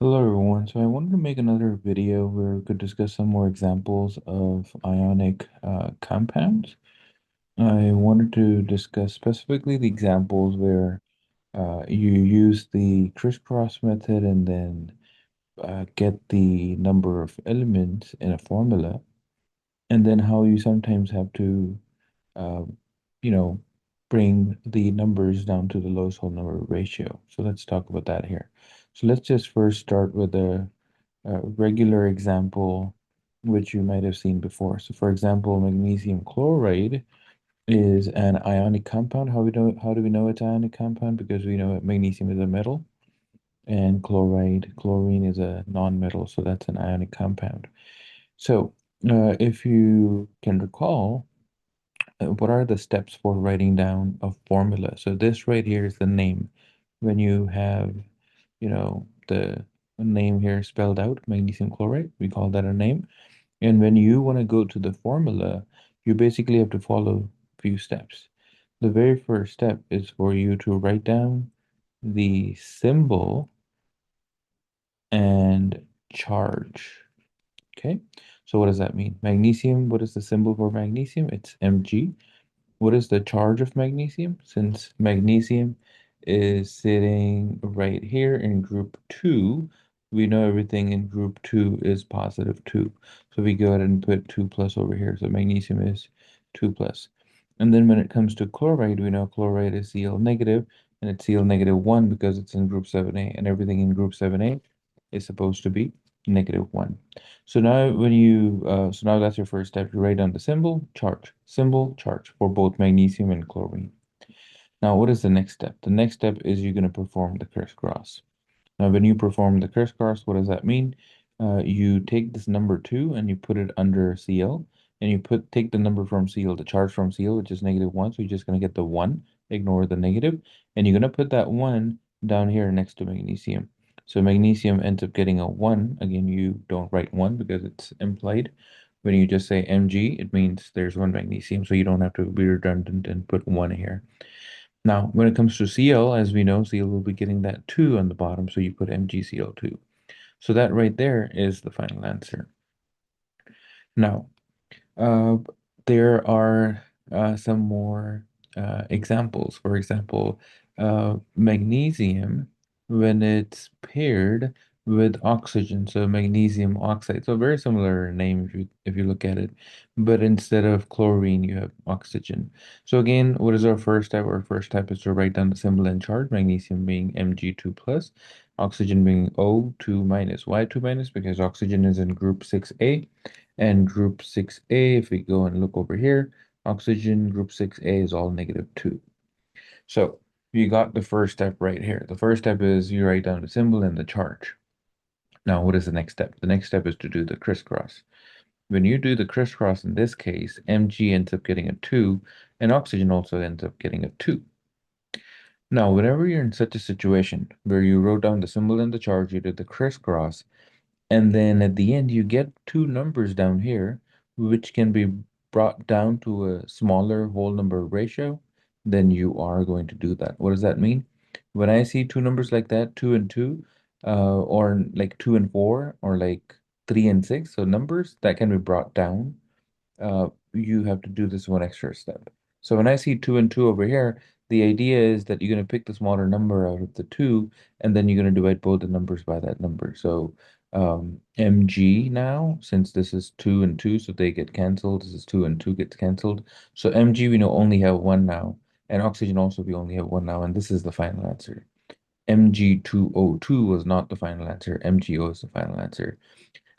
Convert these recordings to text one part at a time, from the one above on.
Hello everyone. So I wanted to make another video where we could discuss some more examples of ionic compounds. I wanted to discuss specifically the examples where you use the crisscross method and then get the number of elements in a formula, and then how you sometimes have to, uh, you know, bring the numbers down to the lowest whole number ratio. So let's talk about that here. So let's just first start with a regular example, which you might have seen before. So, for example, magnesium chloride is an ionic compound. How do we know it's ionic compound? Because we know that magnesium is a metal and chlorine is a non-metal, so that's an ionic compound. So, if you can recall, what are the steps for writing down a formula? So this right here is the name. When you have, the name here spelled out, magnesium chloride, we call that a name. And when you want to go to the formula, you basically have to follow a few steps. The very first step is for you to write down the symbol and charge. Okay, so what does that mean? Magnesium, what is the symbol for magnesium? It's Mg. What is the charge of magnesium? Since magnesium is sitting right here in group 2, we know everything in group 2 is positive 2. So we go ahead and put 2 plus over here. So magnesium is 2 plus. And then when it comes to chloride, we know chloride is Cl negative, and it's Cl negative 1 because it's in group 7a, and everything in group 7a is supposed to be negative 1. So now so now that's your first step. You write down the symbol, charge for both magnesium and chlorine. Now, what is the next step? The next step is you're going to perform the crisscross. Now, when you perform the crisscross, what does that mean? You take this number 2 and you put it under Cl, and you take the number from Cl, the charge from Cl, which is negative 1, so you're just going to get the 1, ignore the negative, and you're going to put that 1 down here next to magnesium. So magnesium ends up getting a 1. Again, you don't write 1 because it's implied. When you just say Mg, it means there's one magnesium, so you don't have to be redundant and put 1 here. Now, when it comes to Cl, as we know, Cl will be getting that 2 on the bottom, so you put MgCl2. So that right there is the final answer. Now, uh, there are some more examples. For example, magnesium, when it's paired with oxygen, so magnesium oxide. So very similar name if you look at it, but instead of chlorine, you have oxygen. So again, what is our first step? Our first step is to write down the symbol and charge, magnesium being Mg2 plus, oxygen being O2 minus. Why 2 minus? Because oxygen is in group 6A. And group 6A, if we go and look over here, oxygen group 6A is all negative 2. So you got the first step right here. The first step is you write down the symbol and the charge. Now, what is the next step? The next step is to do the crisscross. When you do the crisscross in this case, Mg ends up getting a 2, and oxygen also ends up getting a 2. Now, whenever you're in such a situation where you wrote down the symbol and the charge, you did the crisscross, and then at the end, you get two numbers down here, which can be brought down to a smaller whole number ratio, then you are going to do that. What does that mean? When I see two numbers like that, 2 and 2, or like 2 and 4, or like 3 and 6, so numbers that can be brought down, you have to do this one extra step. So when I see 2 and 2 over here, the idea is that you're going to pick the smaller number out of the two, and then you're going to divide both the numbers by that number. So Mg now, since this is 2 and 2, so they get canceled. This is 2 and 2 gets canceled. So Mg we know only have one now, and oxygen also we only have one now, and this is the final answer. Mg2O2 was not the final answer. MgO is the final answer.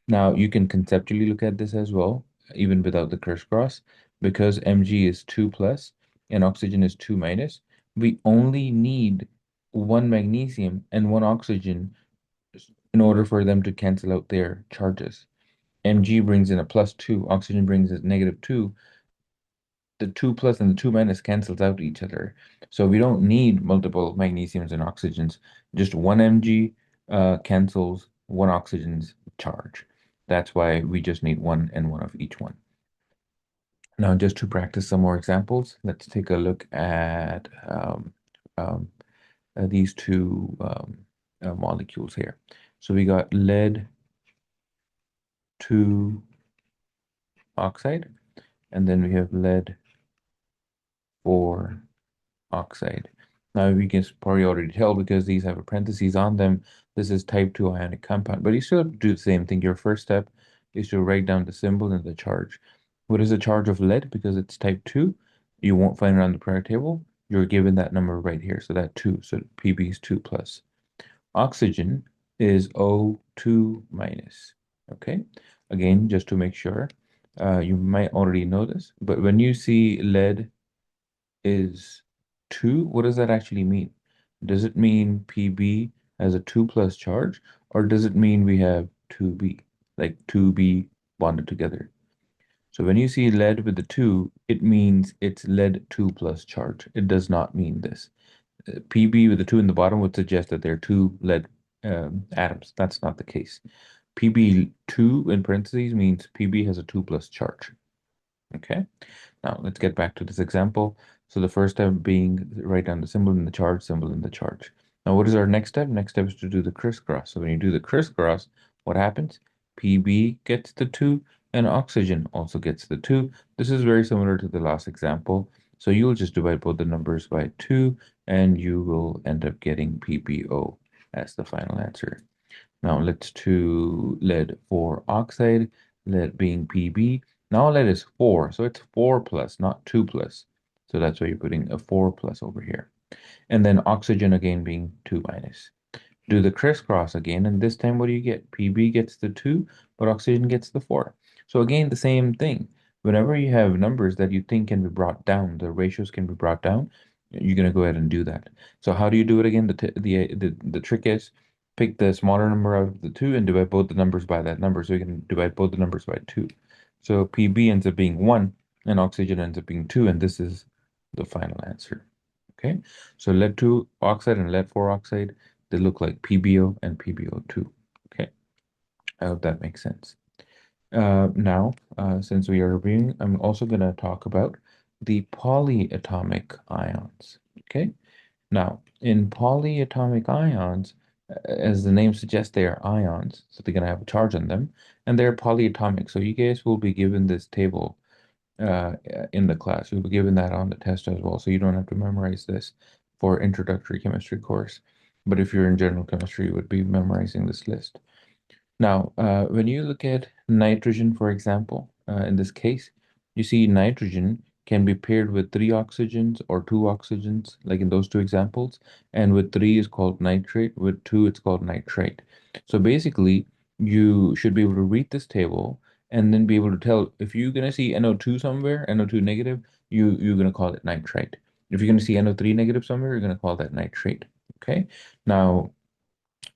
Now, you can conceptually look at this as well, even without the crisscross, because Mg is 2 plus and oxygen is 2 minus. We only need one magnesium and one oxygen in order for them to cancel out their charges. Mg brings in a plus 2, oxygen brings in negative 2. The 2 plus and the 2 minus cancels out each other. So we don't need multiple magnesiums and oxygens. Just one Mg cancels one oxygen's charge. That's why we just need one and one of each one. Now, just to practice some more examples, let's take a look at um, these two molecules here. So we got lead 2 oxide, and then we have lead 4 oxide. Now we can probably already tell because these have a parentheses on them. This is type 2 ionic compound, but you still have to do the same thing. Your first step is to write down the symbol and the charge. What is the charge of lead? Because it's type 2, you won't find it on the periodic table. You're given that number right here. So that 2, so Pb is 2 plus. Oxygen is O2 minus. Okay. Again, just to make sure, you might already know this, but when you see lead is 2, what does that actually mean? Does it mean Pb has a 2 plus charge, or does it mean we have 2b, like 2b bonded together? So when you see lead with the 2, it means it's lead 2 plus charge. It does not mean this. Pb with the 2 in the bottom would suggest that there are two lead atoms. That's not the case. Pb2 in parentheses means Pb has a 2 plus charge. Okay. Now let's get back to this example. So the first step being write down the symbol and the charge, symbol and the charge. Now what is our next step? Next step is to do the crisscross. So when you do the crisscross, what happens? Pb gets the 2 and oxygen also gets the 2. This is very similar to the last example. So you'll just divide both the numbers by 2 and you will end up getting PbO as the final answer. Now let's do lead 4 oxide, lead being Pb. Now lead is 4, so it's 4 plus, not 2 plus. So that's why you're putting a 4 plus over here. And then oxygen again being 2 minus. Do the crisscross again, and this time what do you get? Pb gets the 2, but oxygen gets the 4. So again, the same thing. Whenever you have numbers that you think can be brought down, the ratios can be brought down, you're going to go ahead and do that. So how do you do it again? The trick is pick the smaller number out of the 2 and divide both the numbers by that number. So you can divide both the numbers by 2. So Pb ends up being 1 and oxygen ends up being 2, and this is the final answer. Okay, so lead 2 oxide and lead 4 oxide, they look like PbO and PbO2. Okay, I hope that makes sense. Now, since we are reviewing, I'm also going to talk about the polyatomic ions. Okay, now in polyatomic ions, as the name suggests, they are ions, so they're going to have a charge on them, and they're polyatomic. So you guys will be given this table in the class. You'll be given that on the test as well, so you don't have to memorize this for introductory chemistry course. But if you're in general chemistry, you would be memorizing this list. Now, when you look at nitrogen, for example, in this case, you see nitrogen can be paired with 3 oxygens or 2 oxygens, like in those two examples. And with 3 is called nitrate, with 2 it's called nitrate. So basically, you should be able to read this table and then be able to tell if you're going to see NO2 somewhere, NO2 negative, you're going to call it nitrite. If you're going to see NO3 negative somewhere, you're going to call that nitrate. Okay. Now,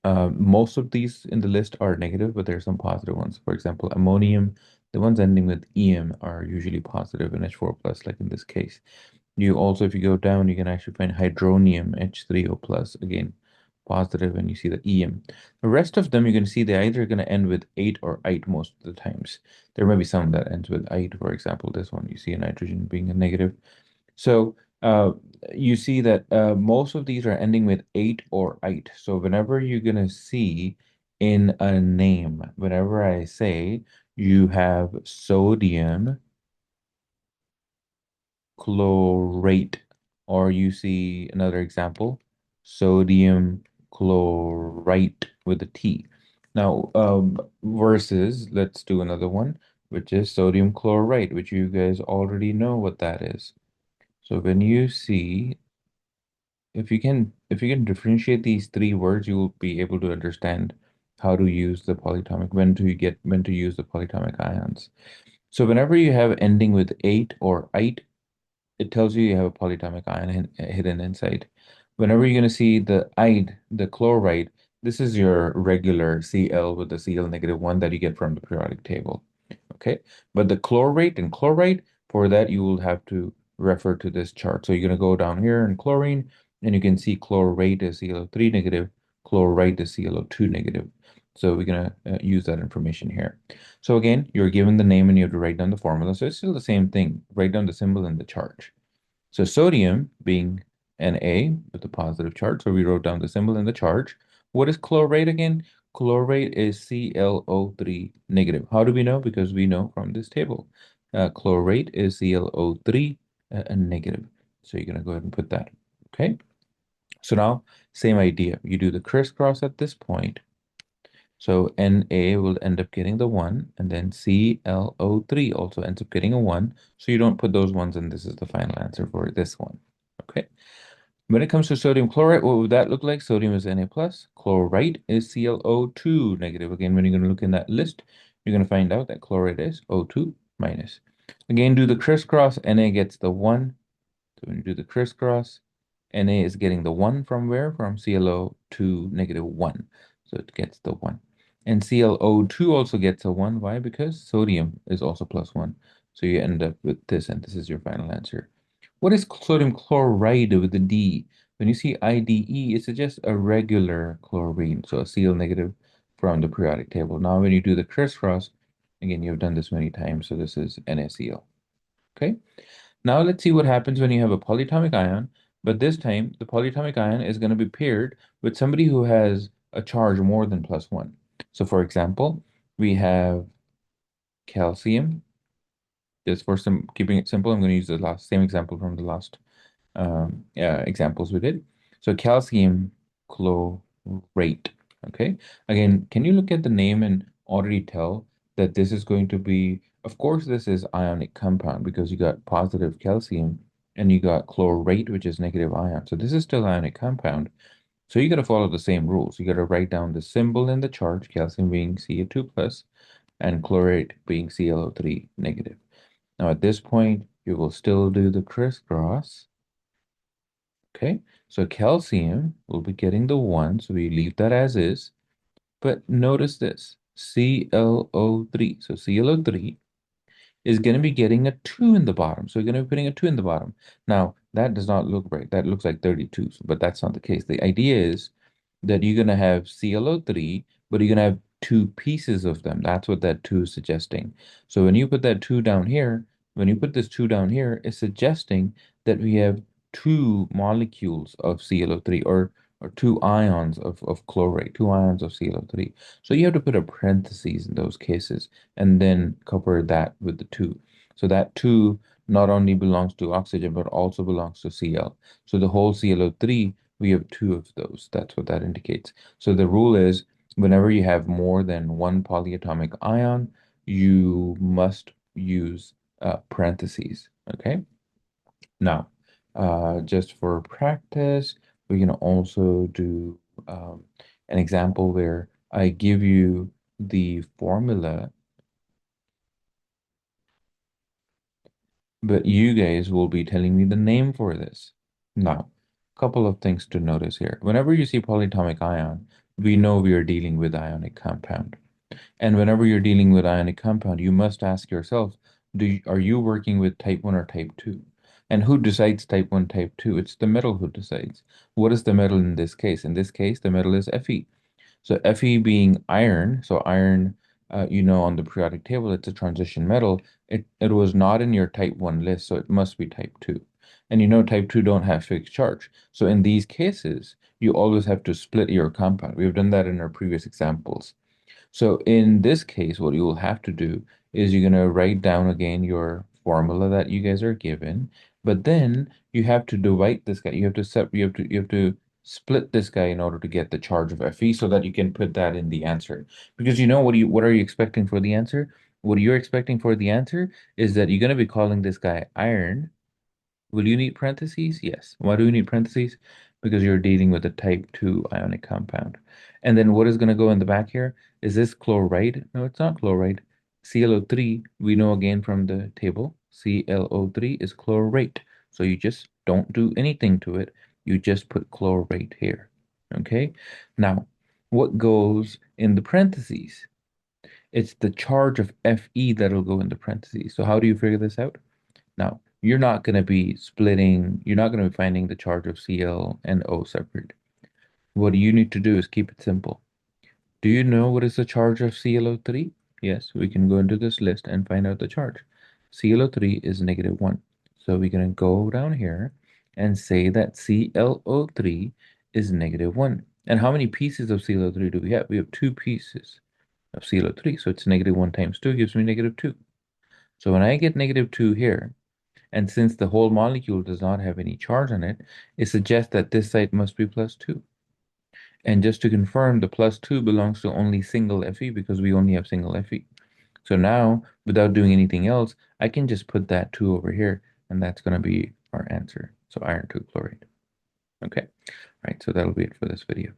most of these in the list are negative, but there are some positive ones. For example, ammonium, the ones ending with EM are usually positive and H4 plus, like in this case. You also, if you go down, you can actually find hydronium, H3O plus, again, positive, and you see the EM. The rest of them, you can see they're either going to end with 8 or 8 most of the times. There may be some that ends with 8, for example, this one, you see a nitrogen being a negative. So you see that most of these are ending with 8 or 8. So whenever you're going to see in a name, whenever I say you have sodium chlorate, or you see another example, sodium chlorite with a T. Now, versus, let's do another one, which is sodium chlorite, which you guys already know what that is. So when you see, if you can differentiate these three words, you will be able to understand how to use the polyatomic, when to use the polyatomic ions. So whenever you have ending with 8 or 8, it tells you you have a polyatomic ion hidden inside. Whenever you're going to see the ide, the chloride, this is your regular Cl with the Cl negative one that you get from the periodic table. Okay, but the chlorate and chloride, for that you will have to refer to this chart. So you're going to go down here in chlorine, and you can see chlorate is ClO3 negative, chloride is ClO2 negative. So we're going to use that information here. So again, you're given the name and you have to write down the formula. So it's still the same thing. Write down the symbol and the charge. So sodium being Na with a positive charge. So we wrote down the symbol and the charge. What is chlorate again? Chlorate is ClO3 negative. How do we know? Because we know from this table. Chlorate is ClO3 negative. So you're going to go ahead and put that. Okay. So now, same idea. You do the crisscross at this point. So Na will end up getting the 1, and then ClO3 also ends up getting a 1. So you don't put those ones in. This is the final answer for this one. Okay. When it comes to sodium chloride, what would that look like? Sodium is Na plus. Chlorite is ClO2 negative. Again, when you're going to look in that list, you're going to find out that chloride is O2 minus. Again, do the crisscross. Na gets the 1. So when you do the crisscross, Na is getting the 1 from where? From ClO2 negative 1. So it gets the 1. And ClO2 also gets a 1. Why? Because sodium is also plus 1. So you end up with this, and this is your final answer. What is sodium chloride with a D? When you see IDE, it suggests a regular chlorine, so a Cl negative from the periodic table. Now, when you do the crisscross, again, you've done this many times, so this is NaCl. Okay? Now let's see what happens when you have a polyatomic ion, but this time the polyatomic ion is going to be paired with somebody who has a charge more than plus 1. So for example, we have calcium. Just for some keeping it simple, I'm going to use the last same example from the last examples we did. So calcium chlorate. Okay. Again, can you look at the name and already tell that this is going to be, of course, this is ionic compound because you got positive calcium and you got chlorate, which is negative ion. So this is still ionic compound. So you got to follow the same rules. You got to write down the symbol and the charge, calcium being Ca2 plus and chlorate being ClO3 negative. Now at this point, you will still do the crisscross. Okay, so calcium will be getting the 1, so we leave that as is. But notice this, ClO3. So ClO3 is going to be getting a 2 in the bottom. So you're going to be putting a 2 in the bottom. Now, that does not look right. That looks like 32, but that's not the case. The idea is that you're going to have ClO3, but you're going to have two pieces of them. That's what that 2 is suggesting. So when you put that 2 down here, when you put this 2 down here, it's suggesting that we have two molecules of ClO3 or two ions of chlorate, two ions of ClO3. So you have to put a parentheses in those cases and then cover that with the 2. So that 2 not only belongs to oxygen, but also belongs to Cl. So the whole ClO3, we have two of those. That's what that indicates. So the rule is whenever you have more than one polyatomic ion, you must use parentheses. Okay. Now, just for practice, we can also do an example where I give you the formula, but you guys will be telling me the name for this. Now, a couple of things to notice here. Whenever you see polyatomic ion, we know we are dealing with ionic compound. And whenever you're dealing with ionic compound, you must ask yourself, are you working with type 1 or type 2? And who decides type 1, type 2? It's the metal who decides. What is the metal in this case? In this case, the metal is Fe. So Fe being iron, so iron, on the periodic table, it's a transition metal. It was not in your type 1 list, so it must be type 2. And type 2 don't have fixed charge. So in these cases, you always have to split your compound. We've done that in our previous examples. So in this case, what you will have to do is you're going to write down again your formula that you guys are given, but then you have to divide this guy. You have to split this guy in order to get the charge of Fe so that you can put that in the answer. Because what are you expecting for the answer? What you're expecting for the answer is that you're going to be calling this guy iron. Will you need parentheses? Yes. Why do you need parentheses? Because you're dealing with a type 2 ionic compound. And then what is going to go in the back here? Is this chloride? No, it's not chloride. ClO3, we know again from the table, ClO3 is chlorate. So you just don't do anything to it. You just put chlorate here. Okay? Now, what goes in the parentheses? It's the charge of Fe that'll go in the parentheses. So how do you figure this out? Now, you're not going to be finding the charge of Cl and O separate. What you need to do is keep it simple. Do you know what is the charge of ClO3? Yes, we can go into this list and find out the charge. ClO3 is negative 1. So we're going to go down here and say that ClO3 is negative 1. And how many pieces of ClO3 do we have? We have two pieces of ClO3. So it's -1 times 2 gives me -2. So when I get -2 here, and since the whole molecule does not have any charge on it, it suggests that this site must be +2. And just to confirm, the +2 belongs to only single Fe because we only have single Fe. So now, without doing anything else, I can just put that 2 over here, and that's going to be our answer. So iron 2 chloride. Okay, all right, so that'll be it for this video.